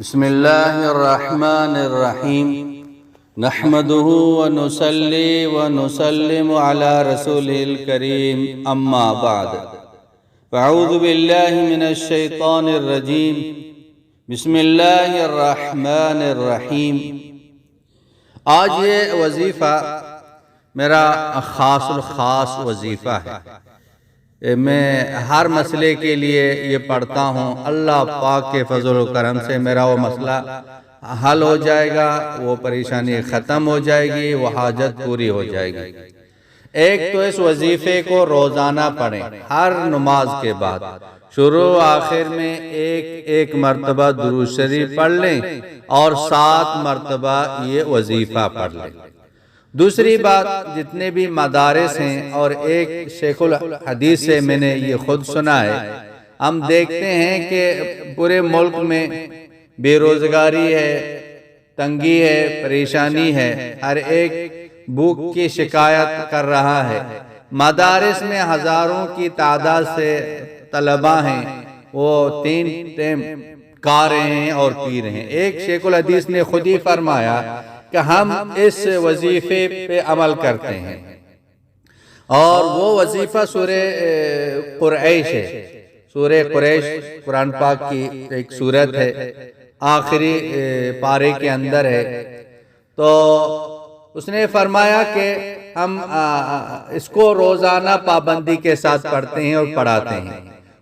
بسم اللہ الرحمن الرحیم نحمده ونصلی ونسلم علی رسوله الکریم اما بعد فاعوذ باللہ من الشیطان الرجیم بسم اللہ الرحمن الرحیم۔ آج یہ وظیفہ میرا خاص الخاص وظیفہ ہے۔ میں ہر مسئلے کے لیے یہ پڑھتا ہوں، اللہ پاک کے فضل و کرم سے میرا وہ مسئلہ حل ہو جائے گا، وہ پریشانی ختم ہو جائے گی، وہ حاجت پوری ہو جائے گی۔ ایک تو اس وظیفے کو روزانہ پڑھیں، ہر نماز کے بعد شروع آخر میں ایک مرتبہ درود شریف پڑھ لیں اور 7 مرتبہ یہ وظیفہ پڑھ لیں۔ دوسری بات، جتنے بھی مدارس ہیں، اور ایک شیخ الحدیث سے میں نے یہ خود سنا ہے، ہم دیکھتے ہیں کہ پورے ملک میں بے روزگاری ہے، تنگی ہے، پریشانی ہے، ہر ایک بھوک کی شکایت کر رہا ہے۔ مدارس میں ہزاروں کی تعداد سے طلباء ہیں، وہ 3 ٹائم کھا رہے ہیں اور پی رہے ہیں۔ ایک شیخ الحدیث نے خود ہی فرمایا کہ ہم اس وظیفے پہ عمل کرتے ہیں، اور وہ وظیفہ سورہ قریش ہے۔ سورہ قریش قرآن پاک کی ایک سورت ہے، آخری پارے کے اندر ہے۔ تو اس نے فرمایا کہ ہم اس کو روزانہ پابندی کے ساتھ پڑھتے ہیں اور پڑھاتے ہیں۔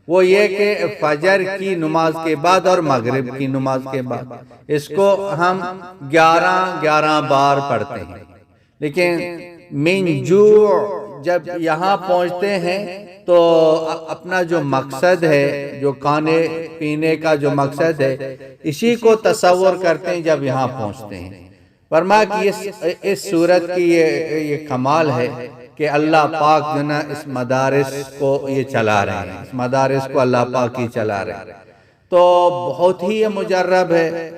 وہ یہ کہ فجر کی نماز کے بعد اور مغرب کی نماز کے بعد اس کو ہم 11 بار پڑھتے ہیں۔ لیکن من جوع جب یہاں پہنچتے ہیں تو اپنا جو مقصد ہے، جو کھانے پینے کا جو مقصد ہے، اسی کو تصور کرتے ہیں جب یہاں پہنچتے ہیں۔ فرمایا کہ اس صورت کی یہ کمال ہے کہ اللہ پاک جو نا اس مدارس کو یہ چلا رہے ہیں، اس مدارس کو اللہ پاک ہی چلا رہے ہیں۔ تو بہت ہی یہ مجرب ہے۔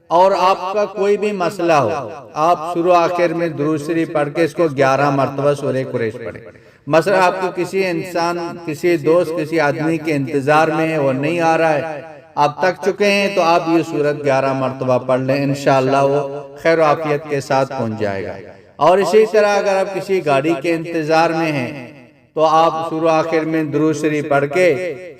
اور آپ کا کوئی بھی مسئلہ ہو، آپ شروع آخر میں درود شریف پڑھ کے اس کو 11 مرتبہ سورہ قریش پڑھیں۔ مثلا آپ کو کسی انسان، کسی دوست، کسی آدمی کے انتظار میں ہے، وہ نہیں آ رہا ہے، آپ تک چکے ہیں، تو آپ یہ سورت 11 مرتبہ پڑھ لیں، انشاءاللہ وہ خیر و عافیت کے ساتھ پہنچ جائے گا۔ اور اسی طرح اگر آپ کسی گاڑی کے انتظار میں ہیں تو آپ شروع آخر میں درود شریف پڑھ کے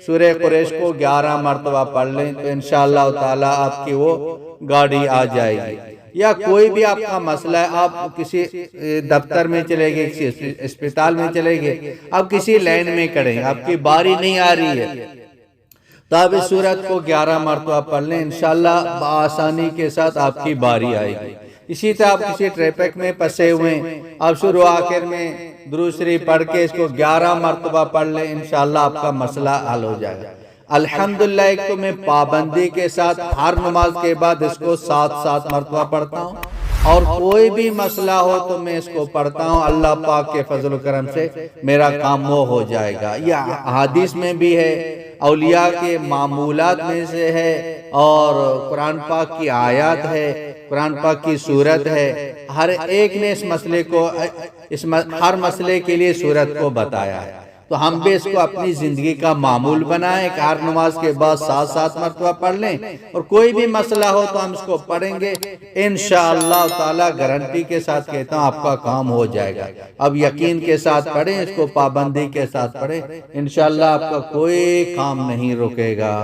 سورہ قریش کو 11 مرتبہ پڑھ لیں، تو انشاءاللہ تعالی آپ کی وہ گاڑی آ جائے گی۔ یا کوئی بھی آپ کا مسئلہ ہے، آپ کسی دفتر میں چلے گئے، کسی اسپتال میں چلے گئے، آپ کسی لائن میں کھڑے ہیں، آپ کی باری نہیں آ رہی ہے، تو آپ اس سورت کو 11 مرتبہ پڑھ لیں، انشاءاللہ بآسانی کے ساتھ آپ کی باری آئے گی۔ اسی طرح آپ کسی ٹریفک میں پھنسے ہوئے ہیں، آپ شروع آخر میں درود شریف پڑھ کے اس کو 11 مرتبہ پڑھ لیں، انشاءاللہ آپ کا مسئلہ حل ہو جائے گا۔ الحمدللہ ایک تو میں پابندی کے ساتھ ہر نماز کے بعد اس کو 7 مرتبہ پڑھتا ہوں، اور کوئی بھی مسئلہ ہو تو میں اس کو پڑھتا ہوں، اللہ پاک کے فضل و کرم سے میرا کام وہ ہو جائے گا۔ یہ حدیث میں بھی ہے، اولیاء کے معمولات میں سے ہے، اور قرآن پاک کی آیات ہے، قرآن پاک کی سورت ہے۔ ہر ایک نے اس مسئلے کو، ہر مسئلے کے لیے سورت کو بتایا ہے۔ تو ہم بھی اس کو اپنی زندگی کا معمول بنائیں کہ ہر نماز کے بعد 7 مرتبہ پڑھ لیں، اور کوئی بھی مسئلہ ہو تو ہم اس کو پڑھیں گے، انشاءاللہ تعالی گارنٹی کے ساتھ کہتا ہوں آپ کا کام ہو جائے گا۔ اب یقین کے ساتھ پڑھیں، اس کو پابندی کے ساتھ پڑھیں، انشاءاللہ آپ کا کوئی کام نہیں رکے گا۔